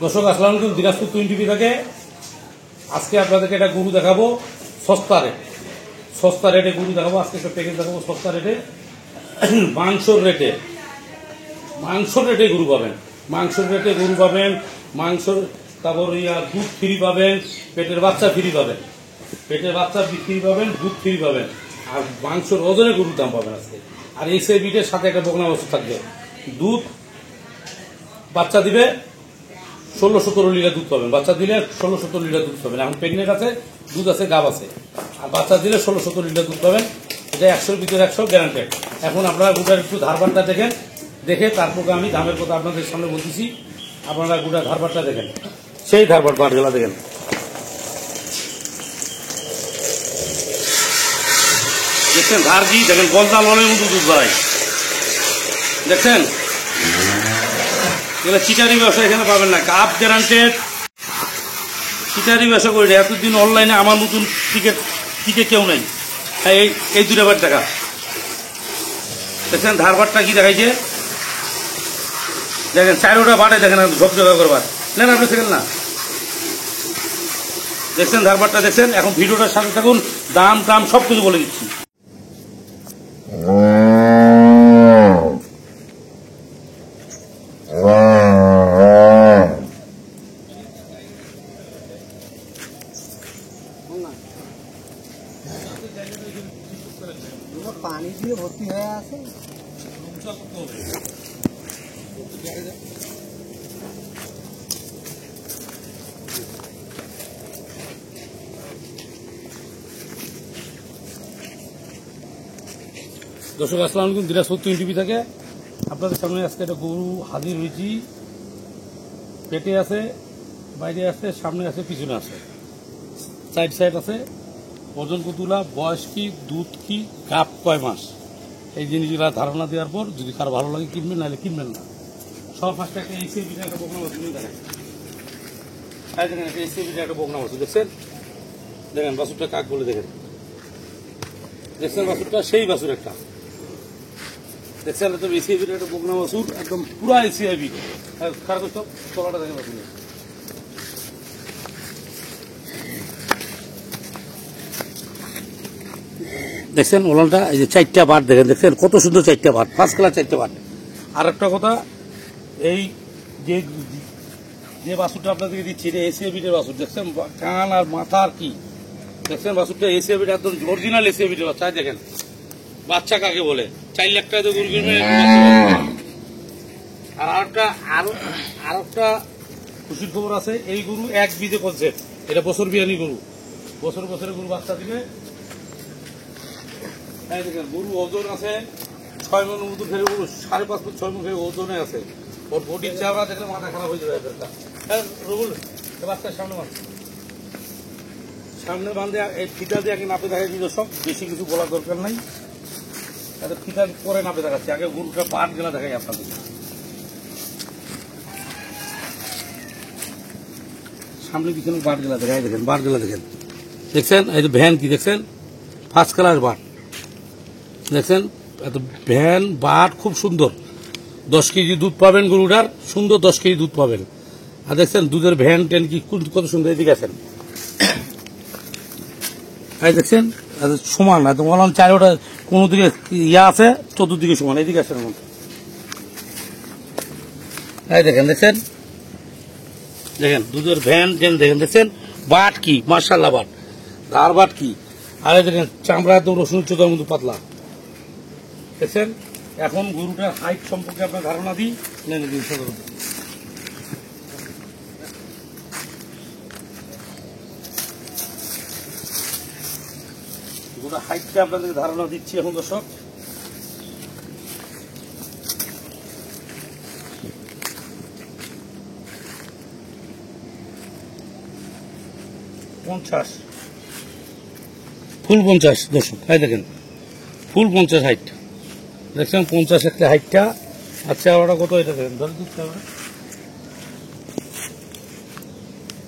দর্শক আসসালামু আলাইকুম, দিনাজপুর টুইন টিভি থেকে আজকে আপনাদেরকে একটা গরু দেখাবো সস্তা রেটে গরু দেখাবো। আজকে একটা প্যাকেজ দেখাবো সস্তা রেটে, মাংসর রেটে গরু পাবেন। তারপর দুধ ফ্রি পাবেন, পেটের বাচ্চা ফ্রি পাবেন, দুধ ফ্রি পাবেন, আর মাংসর ওজনে গরুর দাম পাবেন আজকে। আর এই বিটের সাথে একটা বকনা বস্তু থাকবে, দুধ বাচ্চা দিবে 16-17 লিটার দুধ পাবেন। বাচ্চা দিলে 16-17 লিটার দুধ পাবেন। এখন প্রেগনেন্ট আছে, দুধ আছে, গাব আছে, আর বাচ্চা দিলে 16-17 লিটার দুধ পাবেন। এটা 100-র ভিতরে 100 গ্যারান্টেড। এখন আপনারা গুটার একটু ধারবারটা দেখেন, দেখে তারপর আমি দামের কথা আপনাদের সামনে বলতেছি। আপনারা গুটার ধারবারটা দেখেন, সেই ধারবার বারগুলা দেখেন, দেখছেন ধার কি দেখেন, গলদা লনের মতো দুধ বাড়াই, দেখছেন। এগুলো চিটারি ব্যবসা এখানে পাবেন না, কাপ গ্যারান্টেড চিটারি ব্যবসা করি। এতদিন অনলাইনে আমার নতুন টিকে কেউ নাই। এই 2 বার টাকা দেখছেন, ধারবারটা কি দেখাইছে দেখেন, 4টা বাটে দেখেন, ঝকঝকা করবার নেন আপনি সেখান না, দেখছেন ধারবারটা দেখছেন। এখন ভিডিওটার সাথে থাকুন, দাম সব কিছু বলে দিচ্ছি। পানি দিয়ে ভর্তি হয়ে আছে। দর্শক আসসালামু আলাইকুম, দিনাজপুর টুইন টিভি থেকে আপনাদের সামনে আজকে একটা গরু হাজির হয়েছি। পেটে আছে, বাইরে আছে, সামনে আছে, পিছনে আছে, সাইড আছে। ওজন কতগুলা, বয়স কি, দুধ কি, গাব কয় মাস, এই জিনিসগুলা ধারণা দেওয়ার পর যদি কারো ভালো লাগে কিনবেন, নাহলে কিনবেন না। সব ফার্স্টে একটা এসি বিটা একটা বকনা বস্তু দেখেন, দেখেন একটা এসি বিটা একটা বকনা বস্তু দেখছেন, দেখেন বাছুরটা কাক বলে দেখেন, দেখছেন বাছুরটা সেই বাছুর একটা দেখছেন, একদম এসি বিটা একটা বকনা বাছুর, একদম পুরা এসি আইবি। খারাপ করতো তলাটা দেখেন বাছুর, দেখছেন ওলানটা, এই যে 4টা বাট দেখেন, দেখছেন কত সুন্দর 4টা বাট, ফার্স্ট ক্লাস 4টা বাট। আর একটা কথা, এই যে বাছুরটা আপনাদেরকে দিচ্ছি, এটা এসিয়া বিটের বাছুর, দেখছেন কান আর মাথা আর কি, দেখছেন বাছুরটা এসিয়া বিট, একদম অরিজিনাল এসিয়া বিটের বাচ্চা। দেখেন বাচ্চা কাকে বলে, 4 লাখ টাকা গরু কিনবে। আর আরেকটা খুশির খবর আছে, এই গরু এক বিধে কনসেপ্ট, এটা বছর বিয়ানি গরু, বছরে গরু বাচ্চা দিবে। দেখেন গরু ওজন আছে 6 মণ মতো, 5.5 ফুট 6 মণ ওজনে আছে। ওর বডির চাওয়া দেখলে মাথা খারাপ হয়ে যাবে। রুবুল বাচ্চার সামনে বাঁধে এই ফিতা দিয়ে আগে নাপে দেখাই দিল, সব বেশি কিছু বলার দরকার নাই। ফিতা পরে নাপে দেখাচ্ছি, আগে গরুটা পাট গেলা দেখাই আপনাদের। সামনে পিছনে বাট গেলা দেখাই, দেখেন বাট গেলা দেখেন, দেখছেন এই যে ভ্যান কি দেখছেন, ফার্স্ট ক্লাস বাট দেখছেন, এত ভ্যান বাট খুব সুন্দর। 10 কেজি দুধ পাবেন গরুটার, সুন্দর 10 কেজি দুধ পাবেন। আর দেখছেন দুধের ভ্যান ট্যান কি কত সুন্দর, এদিকে আছেন দেখছেন সমান, একদম বললাম 4টা কোনো দিকে আছে, চতুর্দিকে সমান, এদিকে আছেন দেখেন দুধের ভ্যান ট্যান দেখেন, দেখছেন বাট কি মার্শাল্লাহ, ধার বাট কি। আর দেখেন চামড়া একদম রসুন চোদার মতো পাতলা, দেখছেন। এখন গরুটার হাইট সম্পর্কে আপনার ধারণা দিই, গরুটার হাইটটা আপনাদের ধারণা দিচ্ছি এখন দর্শক। ফুল 50 দর্শক, দেখেন ফুল 50 হাইট, দেখছেন 50 একটা হাইটটা। আচ্ছা ওটা কত, এটা দেখেন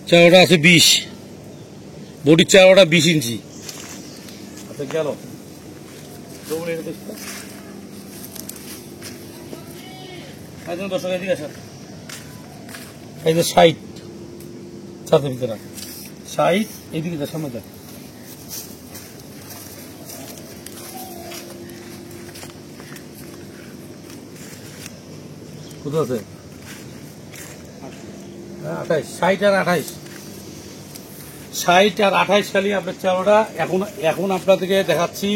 চাওয়াটা আছে 20, বডির চাওয়াটা 20 ইঞ্চি। আচ্ছা গেল ডবল এটা দেখতে একজন দর্শক এদিকে আসেন। এই যে 60 ছাদের ভিতরে 60 এইদিকে যা সামনে দেখ কোথাও আছে 28 60 আর 28 60 আর 28 খালি আপনার চালোটা এখন এখন আপনাদেরকে দেখাচ্ছি।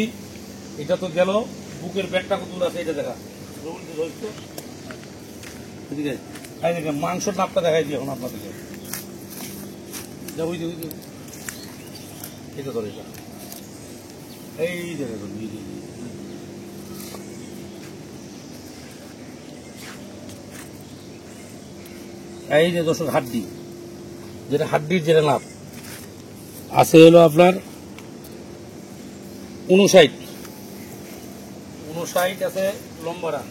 এটা তো গেল বুকের ব্যাগটা কত দূর আছে এটা দেখা এদিকে এই দেখেন মাংসর নাপটা দেখাই দিই এখন আপনাদেরকে এটা ধরে এটা এই জায়গায় এই যে দর্শক হাড্ডি যেটা হাড্ডির যেটা নাপ আছে হলো আপনার 59 আছে লম্বারা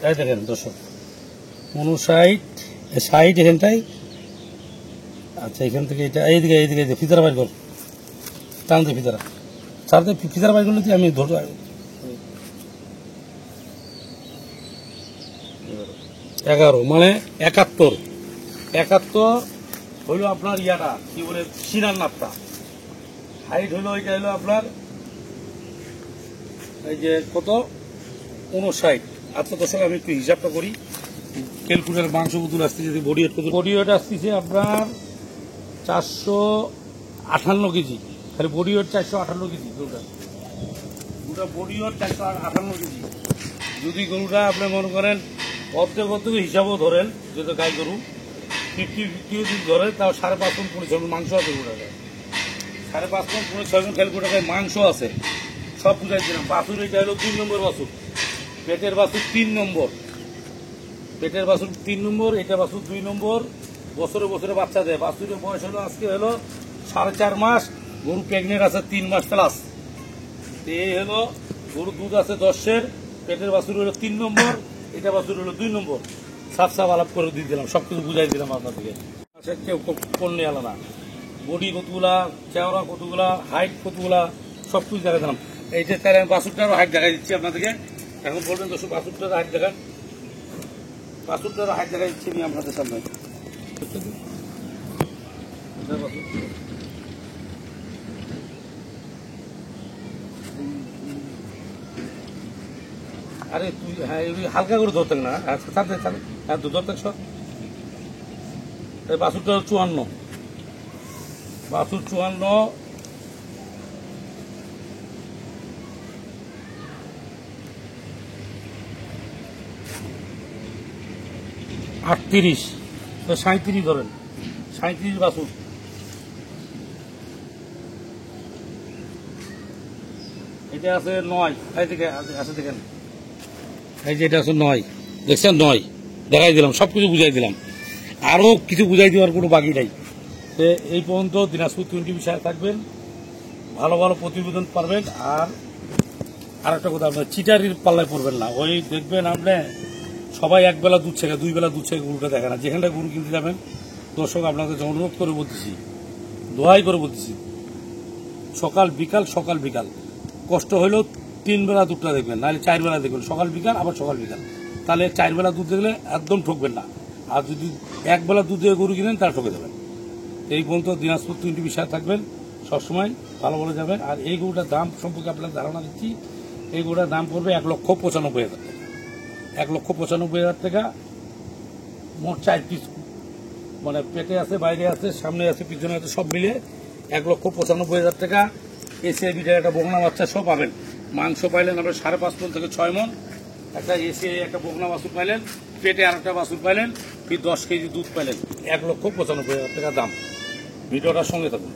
তাই দেখেন দর্শক 59 60 এখানটাই। আচ্ছা এখান থেকে এটা এইদিকে ফিতারা বাইর কর টানতে ফিতারা ছাড়তে ফিতারা বাইর করলে আমি ধরবো 11 মানে 71 হইল আপনার ইয়াটা কি বলে সিনার নাপটা হাইট হইলো এটা হইলো আপনার এই যে কত 59। আচ্ছা দর্শক আমি একটু হিসাবটা করি ক্যালকুলেটার মাংস বুতুল আসতেছে যদি বডি ওয়েট আসতেছে আপনার 458 কেজি খালি বডি ওয়েট 458 কেজি গরুটা বডি ওয়েট 458 কেজি। যদি গরুটা আপনি মনে করেন অর্ধেক হিসাবও ধরেন যেহেতু গাই গরু 50-50 যদি ধরেন তাও 5.5 মণ 6 মণ মাংস আছে গরুটাকে 5.5 মণ 6 মণ খেয়াল গরুটাকে মাংস আছে সব বুঝাই দিলাম। বাছুর এটা হলো 2 নম্বর বাছুর পেটের বাছুর 3 নম্বর এটা বাছুর 2 নম্বর বছরে বাচ্চা দেয়। বাছুরের বয়স হলো আজকে হলো 4.5 মাস গরু প্রেগনেন্ট আছে 3 মাস প্লাস। এই হলো গরু দুধ আছে 10-এর পেটের বাছুর হলো 3 নম্বর এটা বাছুর হলো 2 নম্বর সাফ আলাপ করে দিয়ে দিলাম সবকিছু বুঝাই দিলাম আপনাদেরকে। কেউ পণ্য আলাদা বডি কতগুলা চেওড়া কতগুলা হাইট কতগুলা সবকিছু দেখা দিলাম। এই যে তার আমি বাছুরটারও হাইট দেখা দিচ্ছি আপনাদেরকে। এখন বলবেন দর্শক বাছুরটার হাইট দেখান দেখা দিচ্ছি আমি আপনাদের সামনে। আরে তুই হ্যাঁ হালকা করে ধরতেন না হ্যাঁ ধরতে সব বাছুরটা 54 বাছুর 54 38 37 ধরেন 37 বাছুর এটা আছে 9 এই থেকে আছে দেখেন এই যে এটা আছে 9 দেখছেন 9 দেখাই দিলাম সবকিছু বুঝাই দিলাম আরো কিছু বুঝাই দেওয়ার কোনো বাকি নাই। এই পর্যন্ত দিনাজপুর 20 বিষয়ে থাকবেন ভালো প্রতিবেদন পারবেন। আর একটা কথা আপনার চিটারির পাল্লায় পড়বেন না। ওই দেখবেন আপনি সবাই একবেলা দুধ ছেঁকে 2 বেলা দুধ ছেঁকে গরুটা দেখে না। যেখানটা গরু কিনতে যাবেন দর্শক আপনাদের অনুরোধ করে বলতেছি দোহাই করে বলতেছি সকাল বিকাল কষ্ট হইলেও 3 বেলা দুধটা দেখবেন নাহলে 4 বেলা দেখবেন সকাল বিকাল তাহলে 4 বেলা দুধ দেখলে একদম ঠকবেন না। আর যদি 1 বেলা দুধ দিয়ে গরু কিনেন তাহলে ঠকে দেবেন। এই পর্যন্ত দিনাজপুর 20 বিষয়ে থাকবেন সবসময় ভালো যাবেন। আর এই গরুটার দাম সম্পর্কে আপনার ধারণা দিচ্ছি এই গরুটার দাম পড়বে 1,95,000 টাকা 1,95,000 টাকা মোট 4 পিস মানে পেটে আছে বাইরে আছে সামনে আছে পিছনে আছে সব মিলে 1,95,000 টাকা। এসিআই বিটার একটা বকনা বাচ্চা সব পাবেন। মাংস পাইলেন আপনার 5.5 মণ থেকে 6 মণ একটা এসিআই একটা বকনা বাছুর পাইলেন পেটে আরেকটা বাছুর পাইলেন ফির 10 কেজি দুধ পাইলেন 1,95,000 টাকা দাম। ভিডিওটার সঙ্গে থাকুন।